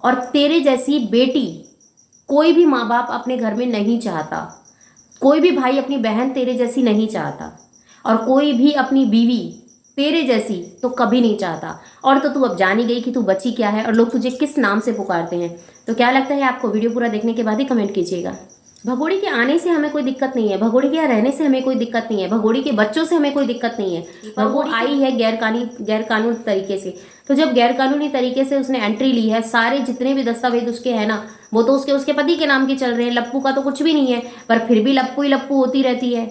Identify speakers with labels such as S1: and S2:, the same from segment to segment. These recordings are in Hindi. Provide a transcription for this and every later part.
S1: और तेरे जैसी बेटी कोई भी माँ बाप अपने घर में नहीं चाहता, कोई भी भाई अपनी बहन तेरे जैसी नहीं चाहता, और कोई भी अपनी बीवी तेरे जैसी तो कभी नहीं चाहता। और तो तू अब जान ही गई कि तू बच्ची क्या है और लोग तुझे किस नाम से पुकारते हैं। तो क्या लगता है आपको? वीडियो पूरा देखने के बाद ही कमेंट कीजिएगा। भगोड़ी के आने से हमें कोई दिक्कत नहीं है, भगोड़ी के यहाँ रहने से हमें कोई दिक्कत नहीं है, भगोड़ी के बच्चों से हमें कोई दिक्कत नहीं है, पर वो आई है गैर कानूनी तरीके से। तो जब गैर कानूनी तरीके से उसने एंट्री ली है, सारे जितने भी दस्तावेज उसके हैं ना, वो तो उसके पति के नाम के चल रहे हैं। लप्पू का तो कुछ भी नहीं है, पर फिर भी लप्पू ही लप्पू होती रहती है।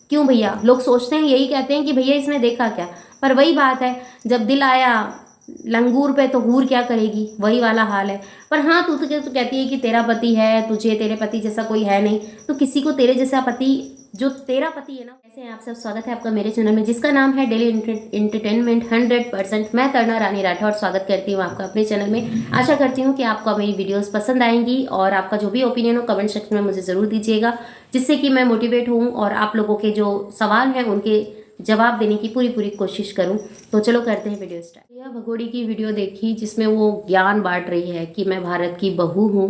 S1: क्यों भैया? लोग सोचते हैं, यही कहते हैं कि भैया इसने देखा क्या। पर वही बात है, जब दिल आया लंगूर पे तो हूर क्या करेगी, वही वाला हाल है। पर हाँ, तू तो कहती है कि तेरा पति है, तुझे तेरे पति जैसा कोई है नहीं, तो किसी को तेरे जैसा पति, जो तेरा पति है ना। कैसे हैं आप सब? स्वागत है आपका मेरे चैनल में, जिसका नाम है डेली इंटरटेनमेंट 100%। मैं तरुणा रानी राठौर स्वागत करती हूँ आपका अपने चैनल में। आशा करती हूँ कि आपको मेरी वीडियोस पसंद आएंगी और आपका जो भी ओपिनियन हो कमेंट सेक्शन में मुझे ज़रूर दीजिएगा, जिससे कि मैं मोटिवेट हूँ और आप लोगों के जो सवाल हैं उनके जवाब देने की पूरी कोशिश करूं। तो चलो करते हैं वीडियो स्टार्ट। यह भगोड़ी की वीडियो देखी जिसमें वो ज्ञान बांट रही है कि मैं भारत की बहू हूं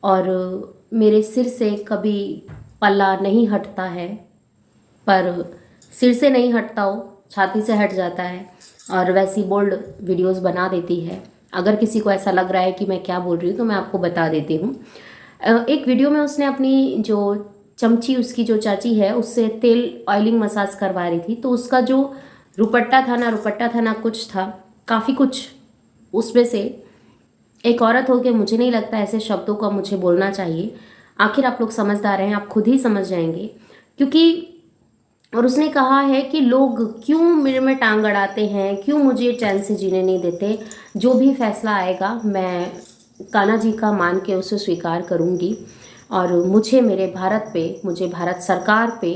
S1: और मेरे सिर से कभी पल्ला नहीं हटता है, पर सिर से नहीं हटता हो, छाती से हट जाता है। और वैसी बोल्ड वीडियोस बना देती है। अगर किसी को ऐसा लग रहा है कि मैं क्या बोल रही हूँ तो मैं आपको बता देती हूँ। एक वीडियो में उसने अपनी जो चमची, उसकी जो चाची है, उससे तेल ऑयलिंग मसाज करवा रही थी। तो उसका जो रुपट्टा था ना कुछ था, काफ़ी कुछ, उसमें से एक औरत हो के मुझे नहीं लगता ऐसे शब्दों का मुझे बोलना चाहिए। आखिर आप लोग समझदार हैं, आप खुद ही समझ जाएंगे। क्योंकि और उसने कहा है कि लोग क्यों मेरे में टांग अड़ाते हैं, क्यों मुझे चैन से जीने नहीं देते। जो भी फैसला आएगा मैं कान्हा जी का मान के उसे स्वीकार करूंगी। और मुझे मेरे भारत पे, मुझे भारत सरकार पे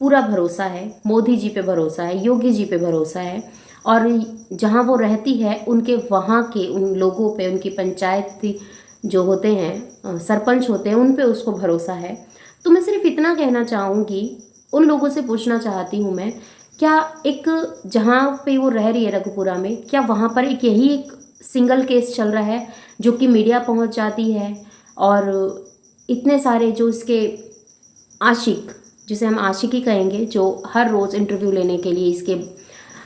S1: पूरा भरोसा है, मोदी जी पे भरोसा है, योगी जी पे भरोसा है। और जहाँ वो रहती है उनके वहाँ के उन लोगों पे, उनकी पंचायत जो होते हैं, सरपंच होते हैं, उन पे उसको भरोसा है। तो मैं सिर्फ इतना कहना चाहूँगी, उन लोगों से पूछना चाहती हूँ मैं, क्या एक, जहाँ पे वो रह रही है रघुपुरा में, क्या वहाँ पर यही एक सिंगल केस चल रहा है जो कि मीडिया पहुँच जाती है और इतने सारे जो इसके आशिक, जिसे हम आशिक ही कहेंगे, जो हर रोज़ इंटरव्यू लेने के लिए इसके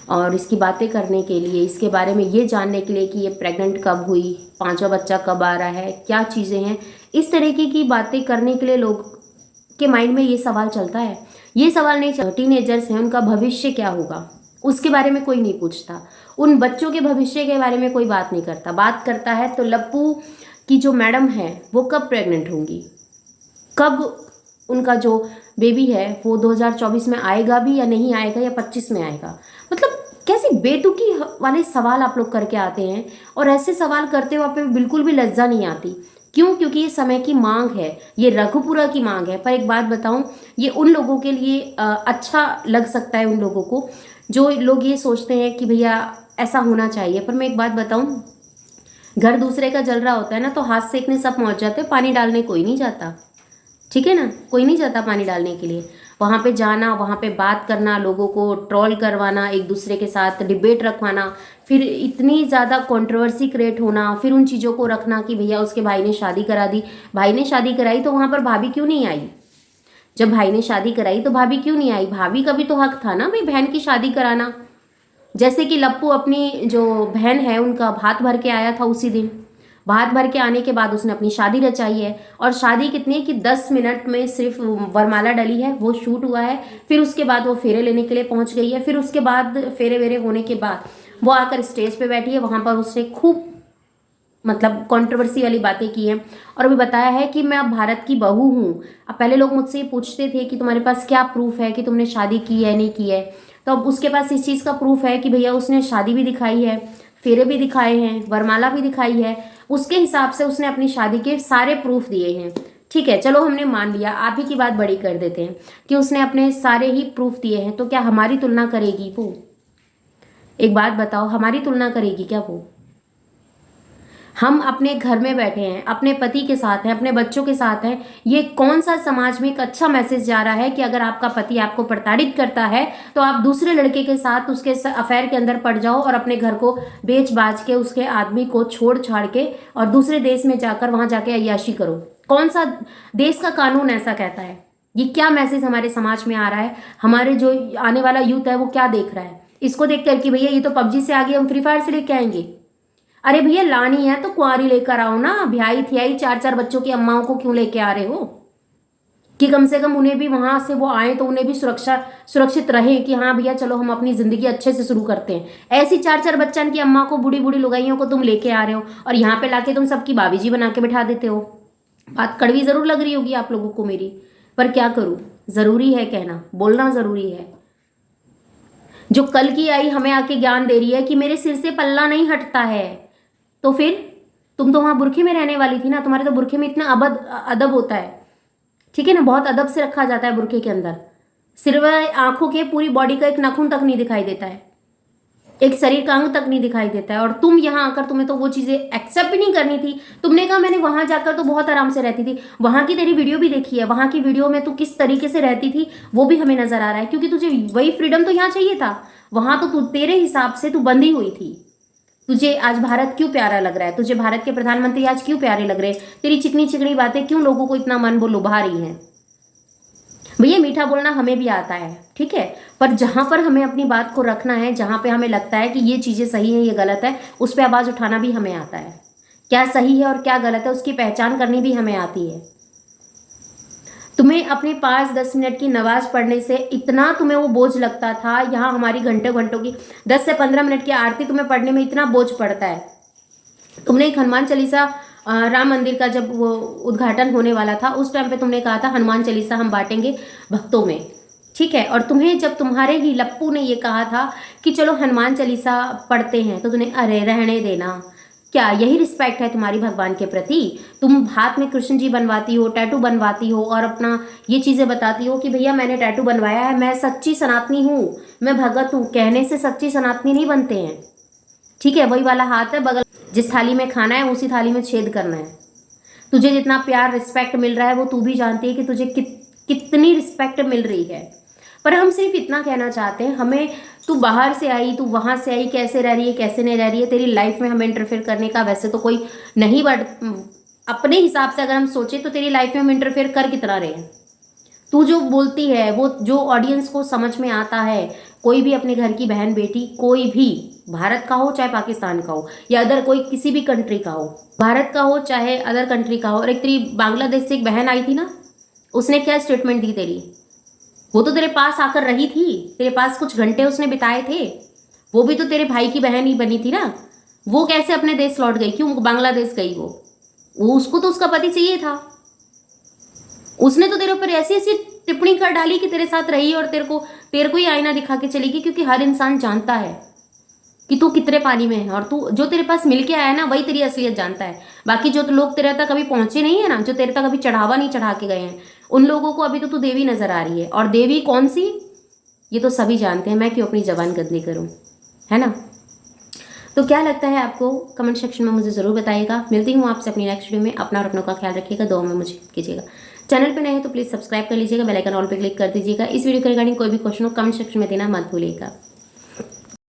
S1: और इसकी बातें करने के लिए, इसके बारे में ये जानने के लिए कि ये प्रेग्नेंट कब हुई, पांचवा बच्चा कब आ रहा है, क्या चीज़ें हैं, इस तरीके की बातें करने के लिए लोग के माइंड में ये सवाल चलता है। ये सवाल नहीं चलता, टीनेजर्स हैं, उनका भविष्य क्या होगा उसके बारे में कोई नहीं पूछता। उन बच्चों के भविष्य के बारे में कोई बात नहीं करता। बात करता है तो लप्पू की जो मैडम है वो कब प्रेग्नेंट होंगी, कब उनका जो बेबी है वो 2024 में आएगा भी या नहीं आएगा, या 25 में आएगा। मतलब कैसे बेतुकी वाले सवाल आप लोग करके आते हैं। और ऐसे सवाल करते हुए आप पे बिल्कुल भी लज्जा नहीं आती। क्यों? क्योंकि ये समय की मांग है, ये रघुपुरा की मांग है। पर एक बात बताऊं, ये उन लोगों के लिए अच्छा लग सकता है, उन लोगों को जो लोग ये सोचते हैं कि भैया ऐसा होना चाहिए। पर मैं एक बात बताऊं, घर दूसरे का जल रहा होता है ना, तो हाथ सेकने सब पहुंच जाते हैं, पानी डालने कोई नहीं जाता। ठीक है ना, कोई नहीं जाता पानी डालने के लिए। वहाँ पे जाना, वहाँ पे बात करना, लोगों को ट्रोल करवाना, एक दूसरे के साथ डिबेट रखवाना, फिर इतनी ज़्यादा कंट्रोवर्सी क्रिएट होना, फिर उन चीज़ों को रखना कि भैया उसके भाई ने शादी करा दी। भाई ने शादी कराई तो वहाँ पर भाभी क्यों नहीं आई? जब भाई ने शादी कराई तो भाभी क्यों नहीं आई? भाभी का भी तो हक था ना भाई बहन की शादी कराना। जैसे कि लप्पू अपनी जो बहन है उनका भात भर के आया था उसी दिन। भात भर के आने के बाद उसने अपनी शादी रचाई है। और शादी कितनी है कि 10 मिनट में सिर्फ वरमाला डली है, वो शूट हुआ है। फिर उसके बाद वो फेरे लेने के लिए पहुंच गई है। फिर उसके बाद फेरे वेरे होने के बाद वो आकर स्टेज पे बैठी है। वहां पर उसने खूब मतलब कंट्रोवर्सी वाली बातें की हैं और अभी बताया है कि मैं अब भारत की बहू हूँ। अब पहले लोग मुझसे ये पूछते थे कि तुम्हारे पास क्या प्रूफ है कि तुमने शादी की है नहीं की है, तो अब उसके पास इस चीज़ का प्रूफ है कि भैया उसने शादी भी दिखाई है, फेरे भी दिखाए हैं, वरमाला भी दिखाई है। उसके हिसाब से उसने अपनी शादी के सारे प्रूफ दिए हैं। ठीक है, चलो हमने मान लिया, आप ही की बात बड़ी कर देते हैं कि उसने अपने सारे ही प्रूफ दिए हैं। तो क्या हमारी तुलना करेगी वो? एक बात बताओ, हमारी तुलना करेगी क्या वो? हम अपने घर में बैठे हैं, अपने पति के साथ हैं, अपने बच्चों के साथ हैं। ये कौन सा समाज में एक अच्छा मैसेज जा रहा है कि अगर आपका पति आपको प्रताड़ित करता है तो आप दूसरे लड़के के साथ उसके अफेयर के अंदर पड़ जाओ और अपने घर को बेच बाज के उसके आदमी को छोड़ छाड़ के और दूसरे देश में जाकर वहां जाके अय्याशी करो। कौन सा देश का कानून ऐसा कहता है? ये क्या मैसेज हमारे समाज में आ रहा है? हमारे जो आने वाला यूथ है वो क्या देख रहा है? इसको देख कर कि भैया ये तो पबजी से आगे, हम फ्री फायर से लेके आएंगे। अरे भैया लानी है तो कुंवारी लेकर आओ ना, ब्याई थियाई 4-4 बच्चों की अम्माओं को क्यों लेके आ रहे हो? कि कम से कम उन्हें भी वहां से वो आए तो उन्हें भी सुरक्षित रहे कि हाँ भैया चलो हम अपनी जिंदगी अच्छे से शुरू करते हैं। ऐसी 4-4 बच्चन की अम्मा को, बूढ़ी बूढ़ी लुगाइयों को तुम लेके आ रहे हो और यहाँ पे लाके तुम सबकी भाभी जी बना के बिठा देते हो। बात कड़वी जरूर लग रही होगी आप लोगों को मेरी, पर क्या करूं, जरूरी है कहना, बोलना जरूरी है। जो कल की आई हमें आके ज्ञान दे रही है कि मेरे सिर से पल्ला नहीं हटता है, तो फिर तुम तो वहां बुरखे में रहने वाली थी ना। तुम्हारे तो बुरखे में इतना अदब होता है, ठीक है ना, बहुत अदब से रखा जाता है बुरखे के अंदर। सिर्फ आंखों के, पूरी बॉडी का एक नाखून तक नहीं दिखाई देता है, एक शरीर का अंग तक नहीं दिखाई देता है। और तुम यहाँ आकर तुम्हें तो वो चीजें एक्सेप्ट भी नहीं करनी थी। तुमने कहा मैंने वहां जाकर तो बहुत आराम से रहती थी। वहां की तेरी वीडियो भी देखी है, वहां की वीडियो में तू किस तरीके से रहती थी वो भी हमें नजर आ रहा है, क्योंकि तुझे वही फ्रीडम तो यहाँ चाहिए था। वहां तो तू तेरे हिसाब से तू बंधी हुई थी। तुझे आज भारत क्यों प्यारा लग रहा है? तुझे भारत के प्रधानमंत्री आज क्यों प्यारे लग रहे हैं? तेरी चिकनी चिकनी बातें क्यों लोगों को इतना मन लुभा रही हैं? भैया मीठा बोलना हमें भी आता है, ठीक है, पर जहां पर हमें अपनी बात को रखना है, जहां पे हमें लगता है कि ये चीजें सही है ये गलत है, उस पर आवाज उठाना भी हमें आता है। क्या सही है और क्या गलत है उसकी पहचान करनी भी हमें आती है। तुम्हें अपने 5-10 मिनट की नमाज पढ़ने से इतना तुम्हें वो बोझ लगता था, यहाँ हमारी घंटों घंटों की 10 से 15 मिनट की आरती तुम्हें पढ़ने में इतना बोझ पड़ता है। तुमने एक हनुमान चालीसा, राम मंदिर का जब वो उद्घाटन होने वाला था उस टाइम पे तुमने कहा था हनुमान चालीसा हम बांटेंगे भक्तों में, ठीक है, और तुम्हें जब तुम्हारे ही लप्पू ने ये कहा था कि चलो हनुमान चालीसा पढ़ते हैं, तो तुमने अरे रहने देना। क्या यही रिस्पेक्ट है तुम्हारी भगवान के प्रति? तुम हाथ में कृष्ण जी बनवाती हो, टैटू बनवाती हो और अपना ये चीजें बताती हो कि भैया मैंने टैटू बनवाया है, मैं सच्ची सनातनी हूँ, मैं भगत हूँ। कहने से सच्ची सनातनी नहीं बनते हैं, ठीक है। वही वाला हाथ है बगल, जिस थाली में खाना है उसी थाली में छेद करना है। तुझे जितना प्यार रिस्पेक्ट मिल रहा है वो तू भी जानती है कि तुझे कितनी रिस्पेक्ट मिल रही है। पर हम सिर्फ इतना कहना चाहते हैं, हमें तू बाहर से आई, तू वहां से आई, कैसे रह रही है कैसे नहीं रह रही है, तेरी लाइफ में हमें इंटरफेयर करने का वैसे तो कोई नहीं, बट अपने हिसाब से अगर हम सोचे तो तेरी लाइफ में हम इंटरफेयर कर कितना रहे हैं। तू जो बोलती है वो जो ऑडियंस को समझ में आता है, कोई भी अपने घर की बहन बेटी, कोई भी भारत का हो चाहे पाकिस्तान का हो या अदर कोई किसी भी कंट्री का हो, भारत का हो चाहे अदर कंट्री का हो। और एक तेरी बांग्लादेश से एक बहन आई थी ना, उसने क्या स्टेटमेंट दी तेरी? वो तो तेरे पास आकर रही थी, तेरे पास कुछ घंटे उसने बिताए थे, वो भी तो तेरे भाई की बहन ही बनी थी ना। वो कैसे अपने देश लौट गई? क्यों बांग्लादेश गई? वो उसको तो उसका पति चाहिए था। उसने तो तेरे ऊपर ऐसी ऐसी टिप्पणी कर डाली कि तेरे साथ रही और तेरे को ही आईना दिखा के चली गई, क्योंकि हर इंसान जानता है कि तू कितने पानी में है और तू जो तेरे पास मिलके आया ना वही तेरी असलियत जानता है। बाकी जो लोग तेरे तक कभी पहुंचे नहीं है ना, जो तेरे तक कभी चढ़ावा नहीं चढ़ा के गए हैं, उन लोगों को अभी तो तू देवी नजर आ रही है। और देवी कौन सी ये तो सभी जानते हैं, मैं क्यों अपनी जबान गंदी करूं, है ना। तो क्या लगता है आपको? कमेंट सेक्शन में मुझे ज़रूर बताइएगा। मिलती हूँ आपसे अपनी नेक्स्ट वीडियो में। अपना और अपनों का ख्याल रखिएगा, दुआ में मुझे कीजिएगा। चैनल पे नए हैं तो प्लीज़ सब्सक्राइब कर लीजिएगा, बेल आइकन ऑल पे क्लिक कर दीजिएगा। इस वीडियो के रिगार्डिंग कोई भी क्वेश्चन हो कमेंट सेक्शन में देना मत भूलिएगा।